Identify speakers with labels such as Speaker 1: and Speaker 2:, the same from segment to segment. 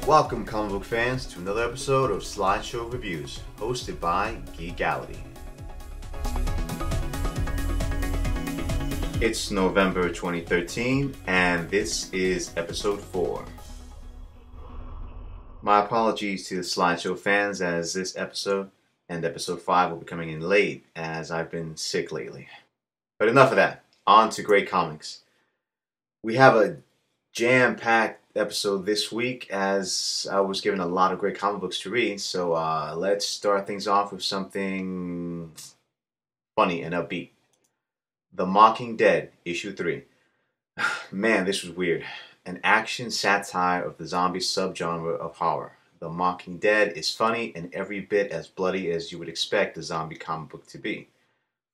Speaker 1: Welcome, comic book fans, to another episode of Slideshow Reviews, hosted by Geekality. It's November 2013, and this is Episode 4. My apologies to the Slideshow fans, as this episode and Episode 5 will be coming in late, as I've been sick lately. But enough of that. On to great comics. We have a jam-packed episode this week, as I was given a lot of great comic books to read. So let's start things off with something funny and upbeat. The Mocking Dead, Issue 3. Man, this was weird. An action satire of the zombie subgenre of horror. The Mocking Dead is funny and every bit as bloody as you would expect a zombie comic book to be.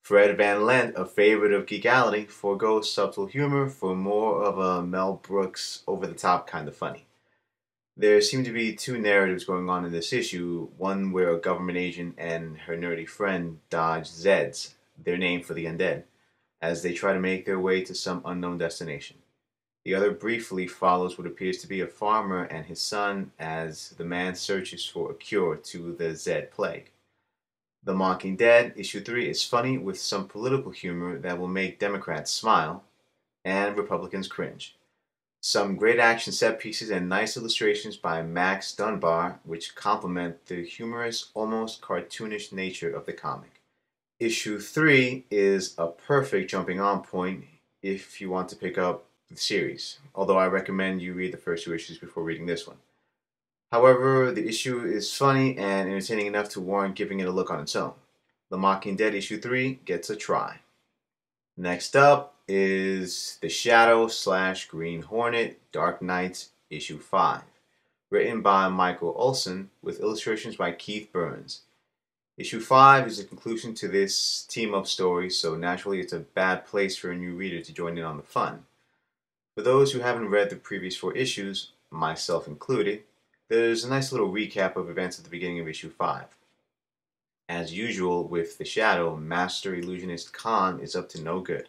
Speaker 1: Fred Van Lent, a favorite of Geekality, forgoes subtle humor for more of a Mel Brooks over-the-top kind of funny. There seem to be two narratives going on in this issue, one where a government agent and her nerdy friend dodge Zeds, their name for the undead, as they try to make their way to some unknown destination. The other briefly follows what appears to be a farmer and his son as the man searches for a cure to the Zed plague. The Mocking Dead, Issue 3, is funny with some political humor that will make Democrats smile and Republicans cringe. Some great action set pieces and nice illustrations by Max Dunbar, which complement the humorous, almost cartoonish nature of the comic. Issue 3 is a perfect jumping on point if you want to pick up the series, although I recommend you read the first two issues before reading this one. However, the issue is funny and entertaining enough to warrant giving it a look on its own. The Mocking Dead Issue 3 gets a try. Next up is The Shadow / Green Hornet Dark Knights Issue 5, written by Michael Olson with illustrations by Keith Burns. Issue 5 is a conclusion to this team-up story, so naturally it's a bad place for a new reader to join in on the fun. For those who haven't read the previous 4 issues, myself included, there's a nice little recap of events at the beginning of Issue 5. As usual with The Shadow, Master Illusionist Khan is up to no good.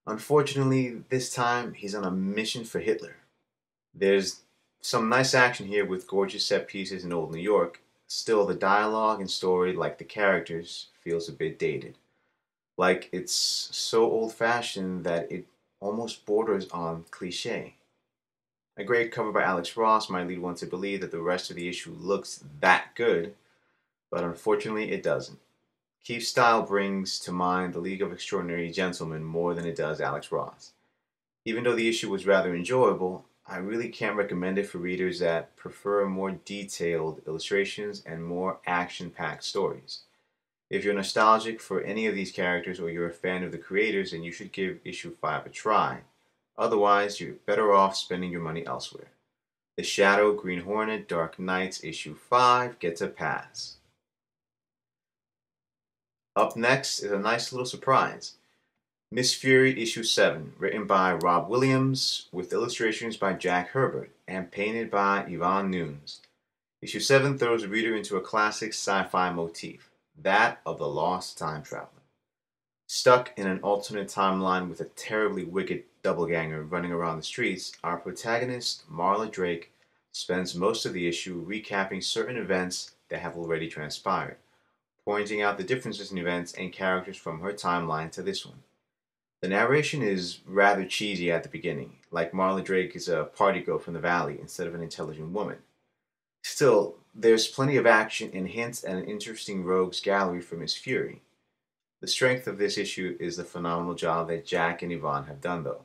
Speaker 1: Unfortunately, this time he's on a mission for Hitler. There's some nice action here with gorgeous set pieces in old New York. Still, the dialogue and story, like the characters, feels a bit dated. Like it's so old-fashioned that it almost borders on cliché. A great cover by Alex Ross might lead one to believe that the rest of the issue looks that good, but unfortunately it doesn't. Keith's style brings to mind the League of Extraordinary Gentlemen more than it does Alex Ross. Even though the issue was rather enjoyable, I really can't recommend it for readers that prefer more detailed illustrations and more action-packed stories. If you're nostalgic for any of these characters or you're a fan of the creators, then you should give Issue 5 a try. Otherwise, you're better off spending your money elsewhere. The Shadow, Green Hornet, Dark Knights, Issue 5 gets a pass. Up next is a nice little surprise. Miss Fury, Issue 7, written by Rob Williams, with illustrations by Jack Herbert, and painted by Yvonne Nunes. Issue 7 throws the reader into a classic sci-fi motif, that of the lost time traveler. Stuck in an alternate timeline with a terribly wicked doppelganger running around the streets, our protagonist, Marla Drake, spends most of the issue recapping certain events that have already transpired, pointing out the differences in events and characters from her timeline to this one. The narration is rather cheesy at the beginning, like Marla Drake is a party girl from the valley instead of an intelligent woman. Still, there's plenty of action and hints at an interesting rogues gallery for Miss Fury. The strength of this issue is the phenomenal job that Jack and Yvonne have done, though.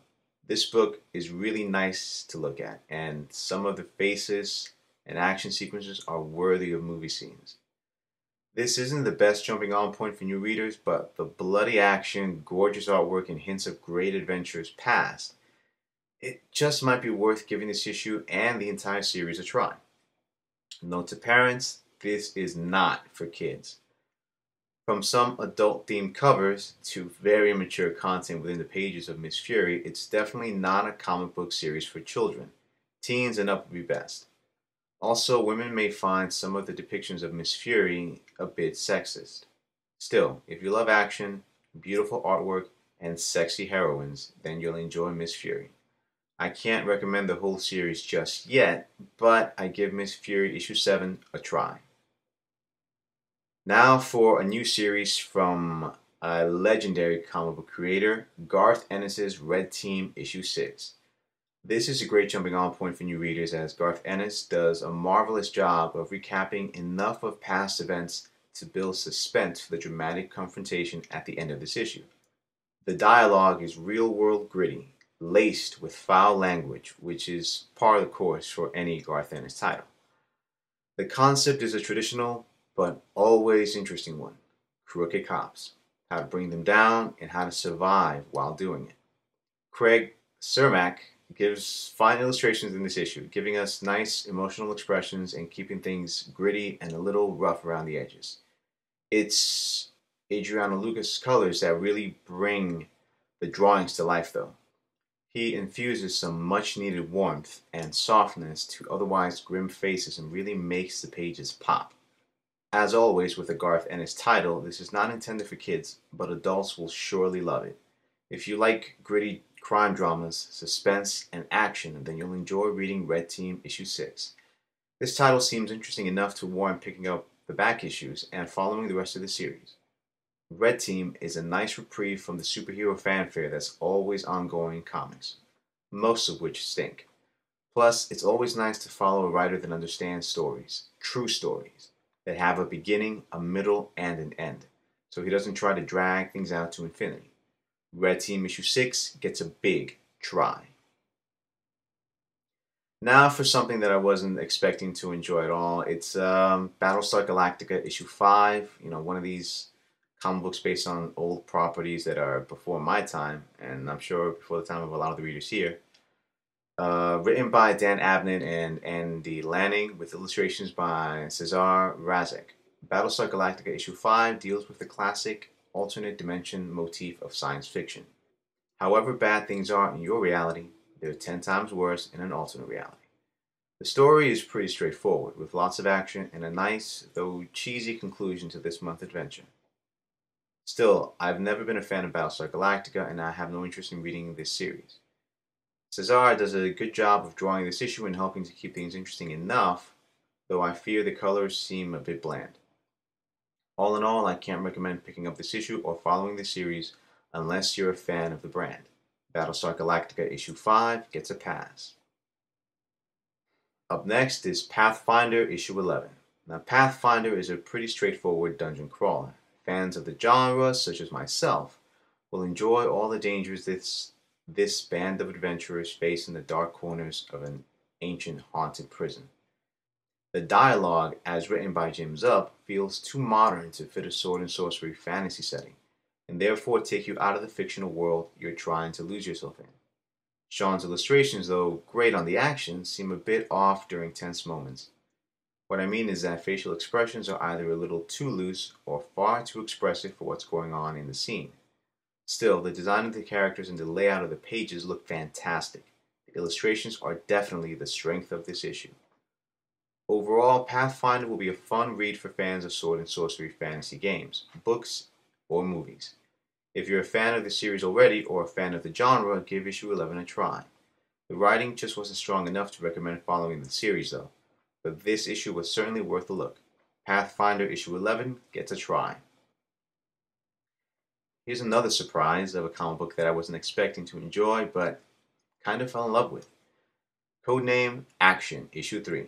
Speaker 1: This book is really nice to look at, and some of the faces and action sequences are worthy of movie scenes. This isn't the best jumping on point for new readers, but the bloody action, gorgeous artwork, and hints of great adventures past, it just might be worth giving this issue and the entire series a try. Note to parents, this is not for kids. From some adult-themed covers to very mature content within the pages of Miss Fury, it's definitely not a comic book series for children. Teens and up would be best. Also, women may find some of the depictions of Miss Fury a bit sexist. Still, if you love action, beautiful artwork, and sexy heroines, then you'll enjoy Miss Fury. I can't recommend the whole series just yet, but I give Miss Fury issue 7 a try. Now for a new series from a legendary comic book creator, Garth Ennis's Red Team issue 6. This is a great jumping on point for new readers, as Garth Ennis does a marvelous job of recapping enough of past events to build suspense for the dramatic confrontation at the end of this issue. The dialogue is real-world gritty, laced with foul language, which is par the course for any Garth Ennis title. The concept is a traditional but always interesting one: crooked cops, how to bring them down, and how to survive while doing it. Craig Cermak gives fine illustrations in this issue, giving us nice emotional expressions and keeping things gritty and a little rough around the edges. It's Adriano Lucas' colors that really bring the drawings to life, though. He infuses some much needed warmth and softness to otherwise grim faces and really makes the pages pop. As always with a Garth Ennis title, this is not intended for kids, but adults will surely love it. If you like gritty crime dramas, suspense, and action, then you'll enjoy reading Red Team issue 6. This title seems interesting enough to warrant picking up the back issues and following the rest of the series. Red Team is a nice reprieve from the superhero fanfare that's always ongoing in comics, most of which stink. Plus, it's always nice to follow a writer that understands stories, true stories, that have a beginning, a middle, and an end, so he doesn't try to drag things out to infinity. Red Team issue 6 gets a big try. Now for something that I wasn't expecting to enjoy at all. It's Battlestar Galactica issue 5, one of these comic books based on old properties that are before my time, and I'm sure before the time of a lot of the readers here. Written by Dan Abnett and Andy Lanning, with illustrations by Cesar Razek. Battlestar Galactica issue 5 deals with the classic alternate dimension motif of science fiction. However bad things are in your reality, they're 10 times worse in an alternate reality. The story is pretty straightforward, with lots of action and a nice, though cheesy, conclusion to this month's adventure. Still, I've never been a fan of Battlestar Galactica, and I have no interest in reading this series. Cesar does a good job of drawing this issue and helping to keep things interesting enough, though I fear the colors seem a bit bland. All in all, I can't recommend picking up this issue or following the series unless you're a fan of the brand. Battlestar Galactica issue 5 gets a pass. Up next is Pathfinder issue 11. Now, Pathfinder is a pretty straightforward dungeon crawler. Fans of the genre, such as myself, will enjoy all the dangers this band of adventurers face in the dark corners of an ancient haunted prison. The dialogue, as written by Jim Zub, feels too modern to fit a sword and sorcery fantasy setting, and therefore take you out of the fictional world you're trying to lose yourself in. Sean's illustrations, though great on the action, seem a bit off during tense moments. What I mean is that facial expressions are either a little too loose or far too expressive for what's going on in the scene. Still, the design of the characters and the layout of the pages look fantastic. The illustrations are definitely the strength of this issue. Overall, Pathfinder will be a fun read for fans of sword and sorcery fantasy games, books, or movies. If you're a fan of the series already or a fan of the genre, give issue 11 a try. The writing just wasn't strong enough to recommend following the series though, but this issue was certainly worth a look. Pathfinder issue 11 gets a try. Here's another surprise of a comic book that I wasn't expecting to enjoy, but kind of fell in love with. Codename Action issue 3.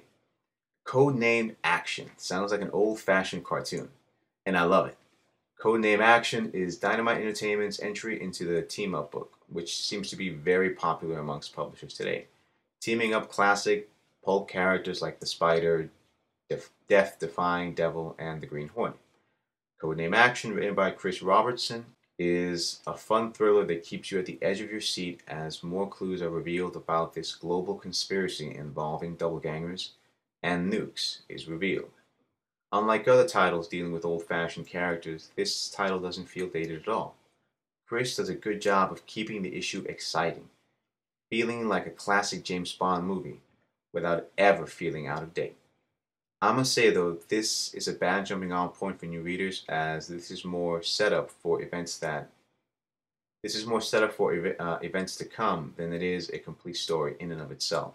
Speaker 1: Codename Action sounds like an old-fashioned cartoon, and I love it. Codename Action is Dynamite Entertainment's entry into the team-up book, which seems to be very popular amongst publishers today. Teaming up classic pulp characters like the Spider, Death-Defying Devil, and the Green Hornet. Codename Action, written by Chris Robertson, is a fun thriller that keeps you at the edge of your seat as more clues are revealed about this global conspiracy involving doppelgangers and nukes is revealed. Unlike other titles dealing with old-fashioned characters, this title doesn't feel dated at all. Chris does a good job of keeping the issue exciting, feeling like a classic James Bond movie, without ever feeling out of date. I must say though, this is a bad jumping on point for new readers, as this is more set up for events that This is more set up for events to come than it is a complete story in and of itself.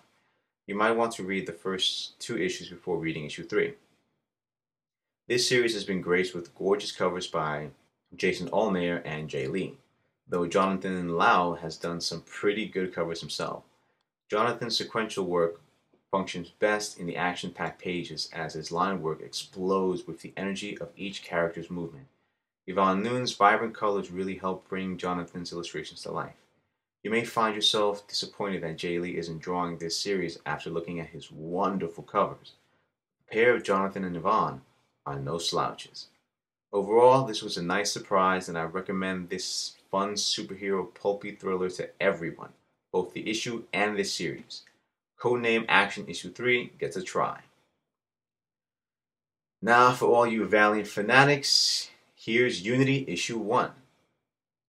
Speaker 1: You might want to read the first 2 issues before reading issue 3. This series has been graced with gorgeous covers by Jason Allmeyer and Jay Lee, though Jonathan Lau has done some pretty good covers himself. Jonathan's sequential work functions best in the action-packed pages as his line work explodes with the energy of each character's movement. Yvonne Noon's vibrant colors really help bring Jonathan's illustrations to life. You may find yourself disappointed that Jay Lee isn't drawing this series after looking at his wonderful covers. The pair of Jonathan and Yvonne are no slouches. Overall, this was a nice surprise, and I recommend this fun superhero pulpy thriller to everyone, both the issue and this series. Codename Action Issue 3 gets a try. Now, for all you Valiant fanatics, here's Unity Issue 1.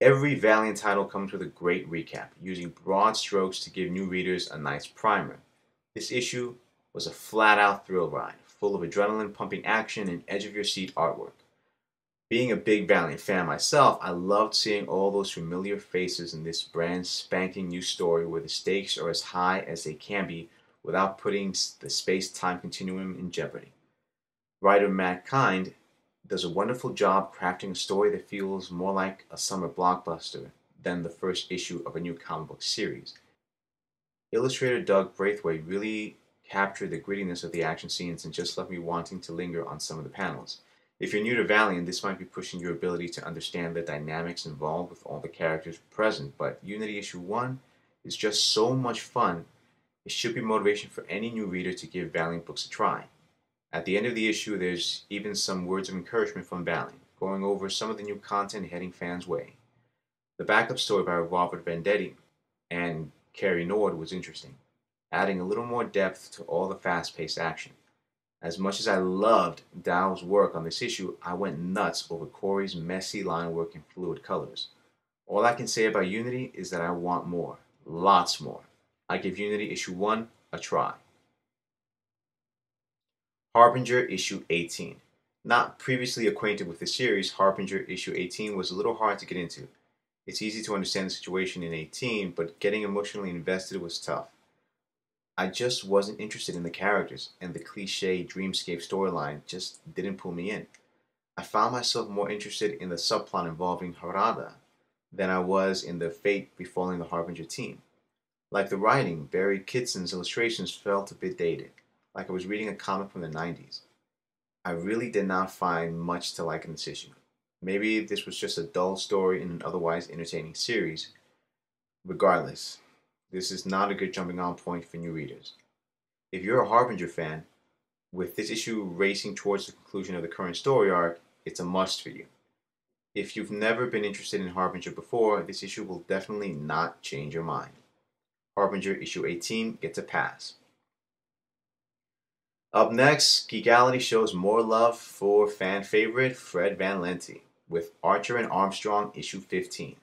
Speaker 1: Every Valiant title comes with a great recap, using broad strokes to give new readers a nice primer. This issue was a flat-out thrill ride, full of adrenaline-pumping action and edge-of-your-seat artwork. Being a big Valiant fan myself, I loved seeing all those familiar faces in this brand spanking new story where the stakes are as high as they can be without putting the space-time continuum in jeopardy. Writer Matt Kind does a wonderful job crafting a story that feels more like a summer blockbuster than the first issue of a new comic book series. Illustrator Doug Braithwaite really captured the grittiness of the action scenes and just left me wanting to linger on some of the panels. If you're new to Valiant, this might be pushing your ability to understand the dynamics involved with all the characters present, but Unity Issue 1 is just so much fun. It should be motivation for any new reader to give Valiant books a try. At the end of the issue, there's even some words of encouragement from Valiant, going over some of the new content heading fans' way. The backup story by Robert Venditti and Carrie Nord was interesting, adding a little more depth to all the fast-paced action. As much as I loved Dow's work on this issue, I went nuts over Corey's messy line work and fluid colors. All I can say about Unity is that I want more, lots more. I give Unity Issue 1 a try. Harbinger Issue 18. Not previously acquainted with the series, Harbinger Issue 18 was a little hard to get into. It's easy to understand the situation in 18, but getting emotionally invested was tough. I just wasn't interested in the characters, and the cliché dreamscape storyline just didn't pull me in. I found myself more interested in the subplot involving Harada than I was in the fate befalling the Harbinger team. Like the writing, Barry Kidson's illustrations felt a bit dated, like I was reading a comic from the 90s. I really did not find much to like in this issue. Maybe this was just a dull story in an otherwise entertaining series. Regardless, this is not a good jumping on point for new readers. If you're a Harbinger fan, with this issue racing towards the conclusion of the current story arc, it's a must for you. If you've never been interested in Harbinger before, this issue will definitely not change your mind. Harbinger Issue 18 gets a pass. Up next, Geekality shows more love for fan favorite Fred Van Lente with Archer and Armstrong Issue 15.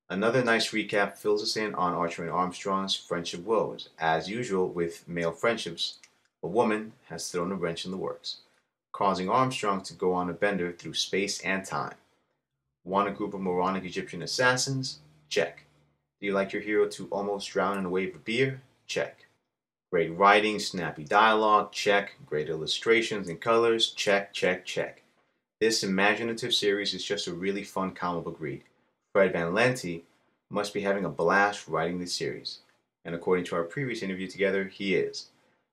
Speaker 1: Another nice recap fills us in on Archer and Armstrong's friendship woes. As usual with male friendships, a woman has thrown a wrench in the works, causing Armstrong to go on a bender through space and time. Want a group of moronic Egyptian assassins? Check. Do you like your hero to almost drown in a wave of beer? Check. Great writing, snappy dialogue? Check. Great illustrations and colors? Check, check, check. This imaginative series is just a really fun comic book read. Fred Van Lente must be having a blast writing this series. And according to our previous interview together, he is.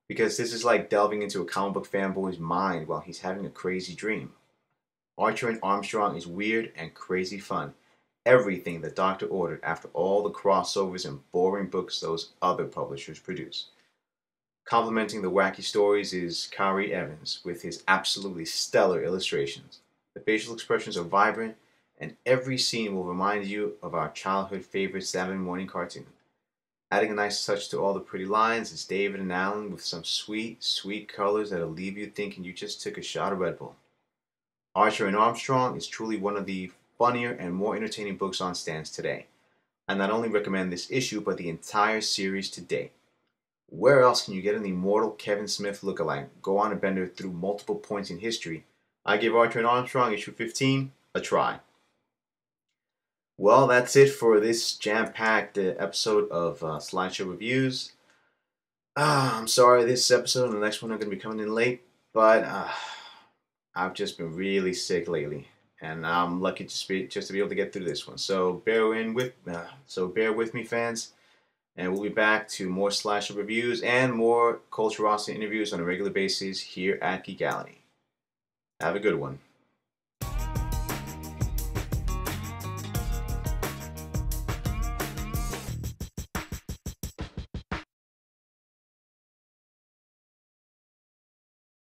Speaker 1: Because this is like delving into a comic book fanboy's mind while he's having a crazy dream. Archer and Armstrong is weird and crazy fun. Everything the Doctor ordered after all the crossovers and boring books those other publishers produce. Complementing the wacky stories is Kari Evans with his absolutely stellar illustrations. The facial expressions are vibrant, and every scene will remind you of our childhood favorite Saturday morning cartoon. Adding a nice touch to all the pretty lines is David and Alan with some sweet, sweet colors that'll leave you thinking you just took a shot of Red Bull. Archer and Armstrong is truly one of the funnier and more entertaining books on stands today. I not only recommend this issue, but the entire series to date. Where else can you get an immortal Kevin Smith lookalike go on a bender through multiple points in history? I give Archer and Armstrong Issue 15 a try. Well, that's it for this jam-packed episode of Slideshow Reviews. I'm sorry this episode and the next one are going to be coming in late, but I've just been really sick lately, and I'm lucky just to be able to get through this one. So bear with me, fans, and we'll be back to more Slideshow Reviews and more Culturosity interviews on a regular basis here at Geekality. Have a good one.